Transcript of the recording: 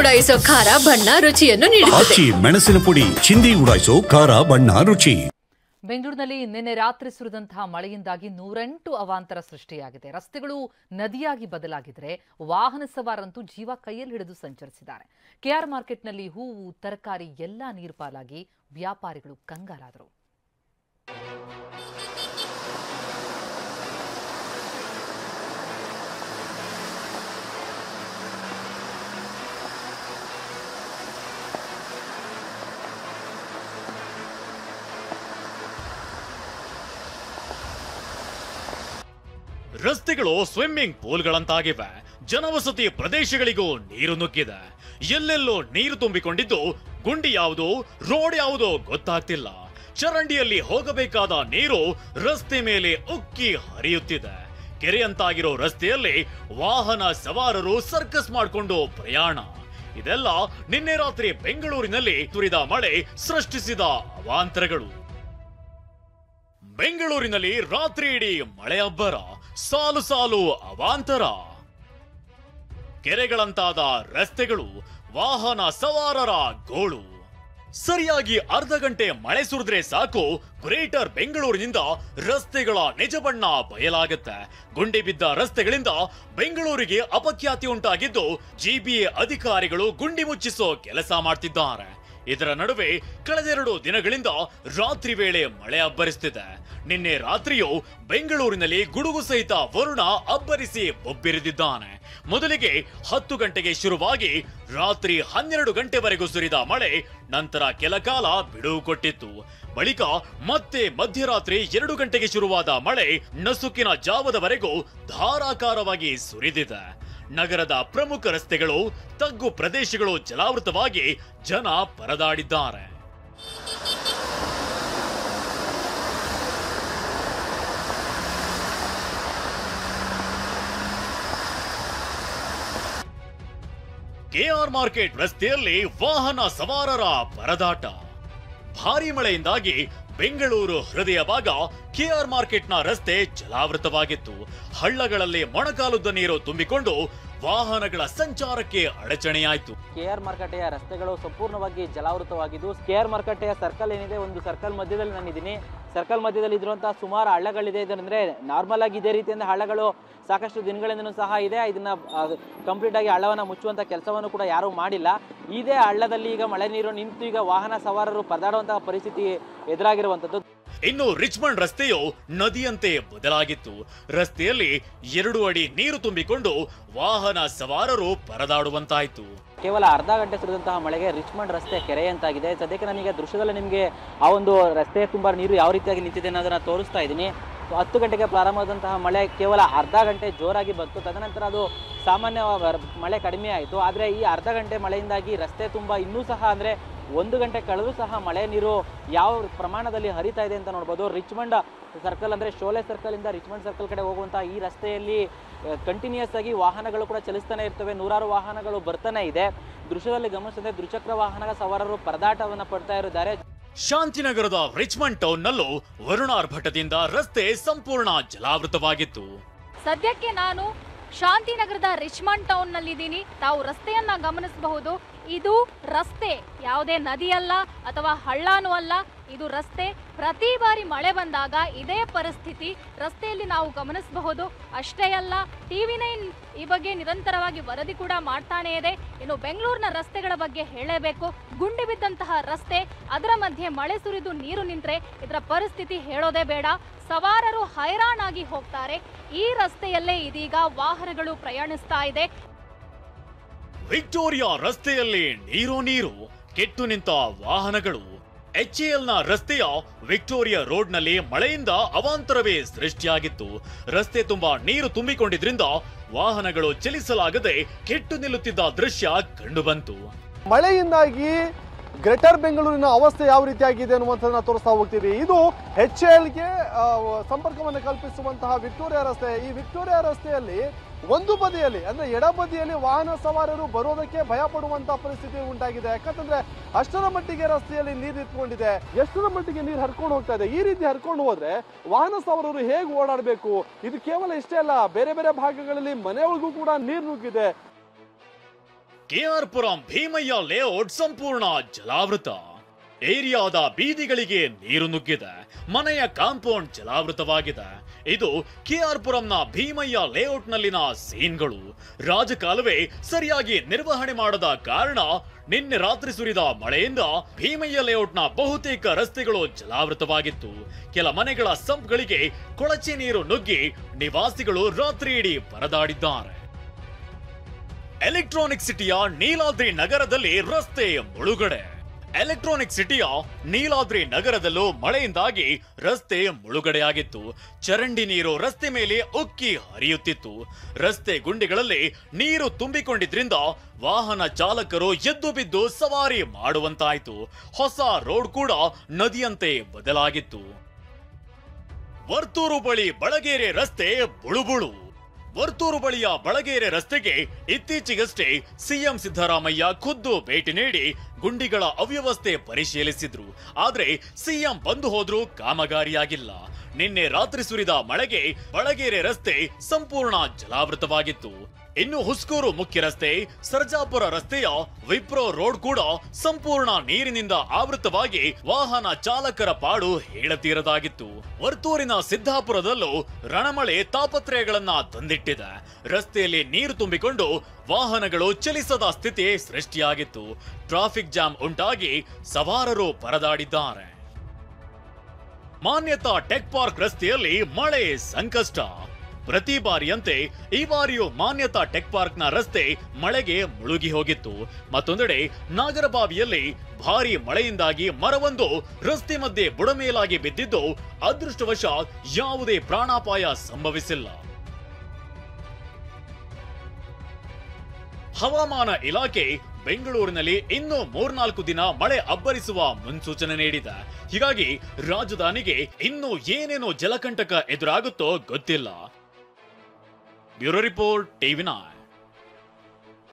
ಉಡಾಯಿಸೋ ಖಾರ ಬಣ್ಣ ರುಚಿಯನ್ನು ನೀಡುತ್ತದೆ. ಮೆಣಸಿನ ಪುಡಿ ಚಿಂದಿ ಉಡಾಯಿಸೋ ಖಾರ ಬಣ್ಣ ರುಚಿ. ಬೆಂಗಳೂರಿನಲ್ಲಿ ನಿನ್ನೆ ರಾತ್ರಿ ಸುರಿದಂತಹ ಮಳೆಯಿಂದಾಗಿ 108 ಅವಾಂತರ ಸೃಷ್ಟಿಯಾಗಿದೆ. ರಸ್ತೆಗಳು ನದಿಯಾಗಿ ಬದಲಾಗಿದ್ರೆ ವಾಹನ ಸವಾರರಂತೂ ಜೀವ ಕೈಯಲ್ಲಿ ಹಿಡಿದು ಸಂಚರಿಸಿದ್ದಾರೆ. ಕೆಆರ್ ಮಾರ್ಕೆಟ್ನಲ್ಲಿ ಹೂವು, ತರಕಾರಿ ಎಲ್ಲ ನೀರು ಪಾಲಾಗಿ ವ್ಯಾಪಾರಿಗಳು ಕಂಗಾಲಾದರು. ರಸ್ತೆಗಳು ಸ್ವಿಮ್ಮಿಂಗ್ ಪೂಲ್ಗಳಂತಾಗಿವೆ. ಜನವಸತಿ ಪ್ರದೇಶಗಳಿಗೂ ನೀರು ನುಗ್ಗಿದೆ. ಎಲ್ಲೆಲ್ಲೋ ನೀರು ತುಂಬಿಕೊಂಡಿದ್ದು ಗುಂಡಿ ಯಾವುದು, ರೋಡ್ ಯಾವುದೋ ಗೊತ್ತಾಗ್ತಿಲ್ಲ. ಚರಂಡಿಯಲ್ಲಿ ಹೋಗಬೇಕಾದ ನೀರು ರಸ್ತೆ ಮೇಲೆ ಉಕ್ಕಿ ಹರಿಯುತ್ತಿದೆ. ಕೆರೆಯಂತಾಗಿರೋ ರಸ್ತೆಯಲ್ಲಿ ವಾಹನ ಸವಾರರು ಸರ್ಕಸ್ ಮಾಡಿಕೊಂಡು ಪ್ರಯಾಣ. ಇದೆಲ್ಲ ನಿನ್ನೆ ರಾತ್ರಿ ಬೆಂಗಳೂರಿನಲ್ಲಿ ಸುರಿದ ಮಳೆ ಸೃಷ್ಟಿಸಿದ ಅವಾಂತರಗಳು. ಬೆಂಗಳೂರಿನಲ್ಲಿ ರಾತ್ರಿ ಇಡೀ ಮಳೆ ಅಬ್ಬರ, ಸಾಲು ಸಾಲು ಅವಾಂತರ. ಕೆರೆಗಳಂತಾದ ರಸ್ತೆಗಳು, ವಾಹನ ಸವಾರರ ಗೋಳು. ಸರಿಯಾಗಿ ಅರ್ಧ ಗಂಟೆ ಮಳೆ ಸುರಿದ್ರೆ ಸಾಕು, ಗ್ರೇಟರ್ ಬೆಂಗಳೂರಿನಿಂದ ರಸ್ತೆಗಳ ನಿಜ ಬಣ್ಣ ಬಯಲಾಗುತ್ತೆ. ಗುಂಡಿ ಬಿದ್ದ ರಸ್ತೆಗಳಿಂದ ಬೆಂಗಳೂರಿಗೆ ಅಪಖ್ಯಾತಿ ಉಂಟಾಗಿದ್ದು, ಜಿಬಿಎ ಅಧಿಕಾರಿಗಳು ಗುಂಡಿ ಮುಚ್ಚಿಸೋ ಕೆಲಸ ಮಾಡ್ತಿದ್ದಾರೆ. ಇದರ ನಡುವೆ ಕಳೆದೆರಡು ದಿನಗಳಿಂದ ರಾತ್ರಿ ವೇಳೆ ಮಳೆ ಅಬ್ಬರಿಸುತ್ತಿದೆ. ನಿನ್ನೆ ರಾತ್ರಿಯೂ ಬೆಂಗಳೂರಿನಲ್ಲಿ ಗುಡುಗು ಸಹಿತ ವರುಣ ಅಬ್ಬರಿಸಿ ಬೊಬ್ಬಿರಿದಿದ್ದಾನೆ. ಮೊದಲಿಗೆ 10 ಗಂಟೆಗೆ ಶುರುವಾಗಿ ರಾತ್ರಿ 12 ಗಂಟೆವರೆಗೂ ಸುರಿದ ಮಳೆ ನಂತರ ಕೆಲ ಕಾಲ ಬಿಡುವು ಕೊಟ್ಟಿತ್ತು. ಬಳಿಕ ಮತ್ತೆ ಮಧ್ಯರಾತ್ರಿ 2 ಗಂಟೆಗೆ ಶುರುವಾದ ಮಳೆ ನಸುಕಿನ ಜಾವದವರೆಗೂ ಧಾರಾಕಾರವಾಗಿ ಸುರಿದಿದೆ. ನಗರದ ಪ್ರಮುಖ ರಸ್ತೆಗಳು, ತಗ್ಗು ಪ್ರದೇಶಗಳು ಜಲಾವೃತವಾಗಿ ಜನ ಪರದಾಡಿದ್ದಾರೆ. ಕೆಆರ್ ಮಾರ್ಕೆಟ್ ರಸ್ತೆಯಲ್ಲಿ ವಾಹನ ಸವಾರರ ಪರದಾಟ. ಭಾರೀ ಮಳೆಯಿಂದಾಗಿ ಬೆಂಗಳೂರು ಹೃದಯ ಭಾಗ ಕೆಆರ್ ಮಾರ್ಕೆಟ್ನ ರಸ್ತೆ ಜಲಾವೃತವಾಗಿತ್ತು. ಹಳ್ಳಗಳಲ್ಲಿ ಮೊಣಕಾಲುದ್ದ ನೀರು ತುಂಬಿಕೊಂಡು ವಾಹನಗಳ ಸಂಚಾರಕ್ಕೆ ಅಡಚಣೆಯಾಯಿತು. ಕೆಆರ್ ಮಾರ್ಕೆಟೆಯ ರಸ್ತೆಗಳು ಸಂಪೂರ್ಣವಾಗಿ ಜಲಾವೃತವಾಗಿದ್ದು, ಕೆಆರ್ ಮಾರ್ಕೆಟೆಯ ಸರ್ಕಲ್ ಏನಿದೆ, ಒಂದು ಸರ್ಕಲ್ ಮಧ್ಯದಲ್ಲಿ ನಾನಿದ್ದೀನಿ. ಸರ್ಕಲ್ ಮಧ್ಯದಲ್ಲಿ ಇರುವಂತಹ ಸುಮಾರು ಹಳ್ಳಗಳಿದೆ. ಇದಂದ್ರೆ ನಾರ್ಮಲ್ ಆಗಿ ಇದೇ ರೀತಿಯಿಂದ ಹಳ್ಳಗಳು ಸಾಕಷ್ಟು ದಿನಗಳಿಂದನೂ ಸಹ ಇದೆ. ಇದನ್ನ ಕಂಪ್ಲೀಟ್ ಆಗಿ ಹಳ್ಳವನ್ನು ಮುಚ್ಚುವಂತ ಕೆಲಸವನ್ನು ಕೂಡ ಯಾರೂ ಮಾಡಿಲ್ಲ. ಇದೇ ಹಳ್ಳದಲ್ಲಿ ಈಗ ಮಳೆ ನೀರು ನಿಂತು ಈಗ ವಾಹನ ಸವಾರರು ಪರದಾಡುವಂತಹ ಪರಿಸ್ಥಿತಿ ಎದುರಾಗಿರುವಂತದ್ದು. ಇನ್ನು ರಿಚ್ಮಂಡ್ ರಸ್ತೆಯು ನದಿಯಂತೆ ಬದಲಾಗಿತ್ತು. ರಸ್ತೆಯಲ್ಲಿ 2 ಅಡಿ ನೀರು ತುಂಬಿಕೊಂಡು ವಾಹನ ಸವಾರರು ಪರದಾಡುವಂತಾಯಿತು. ಕೇವಲ ಅರ್ಧ ಗಂಟೆ ಸುರಿದಂತಹ ಮಳೆಗೆ ರಿಚ್ಮಂಡ್ ರಸ್ತೆ ಕೆರೆಯಂತಾಗಿದೆ. ಸದ್ಯಕ್ಕೆ ನಾನೀಗ ದೃಶ್ಯದಲ್ಲಿ ನಿಮಗೆ ಆ ಒಂದು ರಸ್ತೆ ತುಂಬಾ ನೀರು ಯಾವ ರೀತಿಯಾಗಿ ನಿಂತಿದೆ ಅನ್ನೋದನ್ನ ತೋರಿಸ್ತಾ ಇದ್ದೀನಿ. 10 ಗಂಟೆಗೆ ಪ್ರಾರಂಭವಾದಂತಹ ಮಳೆ ಕೇವಲ ಅರ್ಧ ಗಂಟೆ ಜೋರಾಗಿ ಬಂತು. ತದನಂತರ ಅದು ಸಾಮಾನ್ಯ ಮಳೆ ಕಡಿಮೆ ಆಯಿತು. ಆದರೆ ಈ ಅರ್ಧ ಗಂಟೆ ಮಳೆಯಿಂದಾಗಿ ರಸ್ತೆ ತುಂಬ ಇನ್ನೂ ಸಹ ಅಂದರೆ 1 ಗಂಟೆ ಕಳೆದರೂ ಸಹ ಮಳೆ ನೀರು ಯಾವ ಪ್ರಮಾಣದಲ್ಲಿ ಹರಿತಾ ಇದೆ ಅಂತ ನೋಡ್ಬೋದು. ರಿಚ್ಮಂಡ್ ಸರ್ಕಲ್ ಅಂದರೆ ಶೋಲೆ ಸರ್ಕಲಿಂದ ರಿಚ್ಮಂಡ್ ಸರ್ಕಲ್ ಕಡೆ ಹೋಗುವಂಥ ಈ ರಸ್ತೆಯಲ್ಲಿ ಕಂಟಿನ್ಯೂಸ್ ಆಗಿ ವಾಹನಗಳು ಕೂಡ ಚಲಿಸ್ತಾನೆ ಇರ್ತವೆ. ನೂರಾರು ವಾಹನಗಳು ಬರ್ತಾನೆ ಇದೆ. ದೃಶ್ಯದಲ್ಲಿ ಗಮನಿಸಿದ್ರೆ ದ್ವಿಚಕ್ರ ವಾಹನದ ಸವಾರರು ಪರದಾಟವನ್ನು ಪಡ್ತಾ ಇದ್ದಾರೆ. ಶಾಂತಿನಗರದ ರಿಚ್ಮಂಡ್ ಟೌನ್ ನಲ್ಲೂ ವರುಣಾರ್ಭಟದಿಂದ ರಸ್ತೆ ಸಂಪೂರ್ಣ ಜಲಾವೃತವಾಗಿತ್ತು. ಸದ್ಯಕ್ಕೆ ನಾನು ಶಾಂತಿನಗರದ ರಿಚ್ಮಂಡ್ ಟೌನ್ ನಲ್ಲಿದ್ದೀನಿ. ತಾವು ರಸ್ತೆಯನ್ನ ಗಮನಿಸಬಹುದು. ಇದು ರಸ್ತೆ ಯಾವುದೇ ನದಿಯಲ್ಲ ಅಥವಾ ಹಳ್ಳನೂ ಅಲ್ಲ, ಇದು ರಸ್ತೆ. ಪ್ರತಿ ಬಾರಿ ಮಳೆ ಬಂದಾಗ ಇದೇ ಪರಿಸ್ಥಿತಿ ರಸ್ತೆಯಲ್ಲಿ ನಾವು ಗಮನಿಸಬಹುದು. ಅಷ್ಟೇ ಅಲ್ಲ, TV9 ಈ ಬಗ್ಗೆ ನಿರಂತರವಾಗಿ ವರದಿ ಕೂಡ ಮಾಡ್ತಾನೆ ಇದೆ. ಇನ್ನು ಬೆಂಗಳೂರಿನ ರಸ್ತೆಗಳ ಬಗ್ಗೆ ಹೇಳಬೇಕು. ಗುಂಡಿ ಬಿದ್ದಂತಹ ರಸ್ತೆ, ಅದರ ಮಧ್ಯೆ ಮಳೆ ಸುರಿದು ನೀರು ನಿಂತರೆ ಇದರ ಪರಿಸ್ಥಿತಿ ಹೇಳೋದೇ ಬೇಡ. ಸವಾರರು ಹೈರಾಣಾಗಿ ಹೋಗ್ತಾರೆ. ಈ ರಸ್ತೆಯಲ್ಲೇ ಇದೀಗ ವಾಹನಗಳು ಪ್ರಯಾಣಿಸ್ತಾ ಇದೆ. ವಿಕ್ಟೋರಿಯಾ ರಸ್ತೆಯಲ್ಲಿ ನೀರು ಕೆಟ್ಟು ನಿಂತ ವಾಹನಗಳು. HALನ ರಸ್ತೆಯ ವಿಕ್ಟೋರಿಯಾ ರೋಡ್ನಲ್ಲಿ ಮಳೆಯಿಂದ ಅವಾಂತರವೇ ಸೃಷ್ಟಿಯಾಗಿತ್ತು. ರಸ್ತೆ ತುಂಬಾ ನೀರು ತುಂಬಿಕೊಂಡಿದ್ರಿಂದ ವಾಹನಗಳು ಚಲಿಸಲಾಗದೆ ಕೆಟ್ಟು ನಿಲ್ಲುತ್ತಿದ್ದ ದೃಶ್ಯ ಕಂಡುಬಂತು. ಮಳೆಯಿಂದಾಗಿ ಗ್ರೇಟರ್ ಬೆಂಗಳೂರಿನ ಅವಸ್ಥೆ ಯಾವ ರೀತಿಯಾಗಿದೆ ಅನ್ನುವಂಥದ್ದನ್ನ ತೋರಿಸ್ತಾ ಹೋಗ್ತೀವಿ. ಇದು HALಗೆ ಸಂಪರ್ಕವನ್ನು ಕಲ್ಪಿಸುವಂತಹ ವಿಕ್ಟೋರಿಯಾ ರಸ್ತೆ. ಈ ವಿಕ್ಟೋರಿಯಾ ರಸ್ತೆಯಲ್ಲಿ ಒಂದು ಬದಿಯಲ್ಲಿ ಅಂದ್ರೆ ಎಡಬದಿಯಲ್ಲಿ ವಾಹನ ಸವಾರರು ಬರೋದಕ್ಕೆ ಭಯ ಪಡುವಂತಹ ಪರಿಸ್ಥಿತಿ ಉಂಟಾಗಿದೆ. ಯಾಕಂತಂದ್ರೆ ಅಷ್ಟರ ಮಟ್ಟಿಗೆ ರಸ್ತೆಯಲ್ಲಿ ನೀರು ನಿಂತ್ಕೊಂಡಿದೆ, ಎಷ್ಟರ ಮಟ್ಟಿಗೆ ನೀರು ಹರ್ಕೊಂಡು ಹೋಗ್ತಾ ಇದೆ. ಈ ರೀತಿ ಹರ್ಕೊಂಡು ಹೋದ್ರೆ ವಾಹನ ಸವಾರರು ಹೇಗೆ ಓಡಾಡಬೇಕು? ಇದು ಕೇವಲ ಇಷ್ಟೇ ಅಲ್ಲ, ಬೇರೆ ಬೇರೆ ಭಾಗಗಳಲ್ಲಿ ಮನೆಯೊಳಗೂ ಕೂಡ ನೀರು ನುಗ್ಗಿದೆ. ಕೆಆರ್ ಪುರಂ ಭೀಮಯ್ಯ ಲೇಔಟ್ ಸಂಪೂರ್ಣ ಜಲಾವೃತ. ಏರಿಯಾದ ಬೀದಿಗಳಿಗೆ ನೀರು ನುಗ್ಗಿದೆ. ಮನೆಯ ಕಾಂಪೌಂಡ್ ಜಲಾವೃತವಾಗಿದೆ. ಇದು ಕೆಆರ್ ಪುರಂನ ಭೀಮಯ್ಯ ಲೇಔಟ್ನಲ್ಲಿನ ಸೀನ್ಗಳು. ರಾಜಕಾಲುವೆ ಸರಿಯಾಗಿ ನಿರ್ವಹಣೆ ಮಾಡದ ಕಾರಣ ನಿನ್ನೆ ರಾತ್ರಿ ಸುರಿದ ಮಳೆಯಿಂದ ಭೀಮಯ್ಯ ಲೇಔಟ್ನ ಬಹುತೇಕ ರಸ್ತೆಗಳು ಜಲಾವೃತವಾಗಿತ್ತು. ಕೆಲ ಮನೆಗಳ ಸಂಪ್ಗಳಿಗೆ ಕೊಳಚೆ ನೀರು ನುಗ್ಗಿ ನಿವಾಸಿಗಳು ರಾತ್ರಿ ಇಡೀ ಪರದಾಡಿದ್ದಾರೆ. ಎಲೆಕ್ಟ್ರಾನಿಕ್ ಸಿಟಿಯ ನೀಲಾದ್ರಿ ನಗರದಲ್ಲಿ ರಸ್ತೆ ಮುಳುಗಡೆ. ಎಲೆಕ್ಟ್ರಾನಿಕ್ ಸಿಟಿಯ ನೀಲಾದ್ರಿ ನಗರದಲ್ಲೂ ಮಳೆಯಿಂದಾಗಿ ರಸ್ತೆ ಮುಳುಗಡೆಯಾಗಿತ್ತು. ಚರಂಡಿ ನೀರು ರಸ್ತೆ ಮೇಲೆ ಉಕ್ಕಿ ಹರಿಯುತ್ತಿತ್ತು. ರಸ್ತೆ ಗುಂಡಿಗಳಲ್ಲಿ ನೀರು ತುಂಬಿಕೊಂಡಿದ್ರಿಂದ ವಾಹನ ಚಾಲಕರು ಎದ್ದು ಬಿದ್ದು ಸವಾರಿ ಮಾಡುವಂತಾಯಿತು. ಹೊಸ ರೋಡ್ ಕೂಡ ನದಿಯಂತೆ ಬದಲಾಗಿತ್ತು. ವರ್ತೂರು ಬಳಿ ಬಳಗೇರೆ ರಸ್ತೆ ಬುಳುಬುಳು. ವರ್ತೂರು ಬಳಿಯ ಬಳಗೇರೆ ರಸ್ತೆಗೆ ಇತ್ತೀಚೆಗಷ್ಟೇ ಸಿಎಂ ಸಿದ್ದರಾಮಯ್ಯ ಖುದ್ದು ಭೇಟಿ ನೀಡಿ ಗುಂಡಿಗಳ ಅವ್ಯವಸ್ಥೆ ಪರಿಶೀಲಿಸಿದ್ರು. ಆದ್ರೆ ಸಿಎಂ ಬಂದು ಹೋದ್ರೂ ಕಾಮಗಾರಿಯಾಗಿಲ್ಲ. ನಿನ್ನೆ ರಾತ್ರಿ ಸುರಿದ ಮಳೆಗೆ ಬಳಗೇರೆ ರಸ್ತೆ ಸಂಪೂರ್ಣ ಜಲಾವೃತವಾಗಿತ್ತು. ಇನ್ನು ಹುಸ್ಕೂರು ಮುಖ್ಯ ರಸ್ತೆ, ಸರ್ಜಾಪುರ ರಸ್ತೆಯ ವಿಪ್ರೋ ರೋಡ್ ಕೂಡ ಸಂಪೂರ್ಣ ನೀರಿನಿಂದ ಆವೃತವಾಗಿ ವಾಹನ ಚಾಲಕರ ಪಾಡು ಹೇಳತೀರದಾಗಿತ್ತು. ವರ್ತೂರಿನ ಸಿದ್ದಾಪುರದಲ್ಲೂ ರಣಮಳೆ ತಾಪತ್ರಯಗಳನ್ನ ತಂದಿಟ್ಟಿದೆ. ರಸ್ತೆಯಲ್ಲಿ ನೀರು ತುಂಬಿಕೊಂಡು ವಾಹನಗಳು ಚಲಿಸದ ಸ್ಥಿತಿ ಸೃಷ್ಟಿಯಾಗಿತ್ತು. ಟ್ರಾಫಿಕ್ ಜಾಮ್ ಉಂಟಾಗಿ ಸವಾರರು ಪರದಾಡಿದ್ದಾರೆ. ಮಾನ್ಯತಾ ಟೆಕ್ ಪಾರ್ಕ್ ರಸ್ತೆಯಲ್ಲಿ ಮಳೆ ಸಂಕಷ್ಟ. ಪ್ರತಿ ಬಾರಿಯಂತೆ ಈ ಬಾರಿಯೂ ಮಾನ್ಯತಾ ಟೆಕ್ ಪಾರ್ಕ್ನ ರಸ್ತೆ ಮಳೆಗೆ ಮುಳುಗಿ ಹೋಗಿತ್ತು. ಮತ್ತೊಂದೆಡೆ ನಾಗರಬಾವಿಯಲ್ಲಿ ಭಾರಿ ಮಳೆಯಿಂದಾಗಿ ಮರವೊಂದು ರಸ್ತೆ ಮಧ್ಯೆ ಬುಡಮೇಲಾಗಿ ಬಿದ್ದಿದ್ದು ಅದೃಷ್ಟವಶಾತ್ ಯಾವುದೇ ಪ್ರಾಣಾಪಾಯ ಸಂಭವಿಸಿಲ್ಲ. ಹವಾಮಾನ ಇಲಾಖೆ ಬೆಂಗಳೂರಿನಲ್ಲಿ ಇನ್ನೂ 3-4 ದಿನ ಮಳೆ ಅಬ್ಬರಿಸುವ ಮುನ್ಸೂಚನೆ ನೀಡಿದೆ. ಹೀಗಾಗಿ ರಾಜಧಾನಿಗೆ ಇನ್ನೂ ಏನೇನು ಜಲಕಂಟಕ ಎದುರಾಗುತ್ತೋ ಗೊತ್ತಿಲ್ಲ. Bureau report, TV9.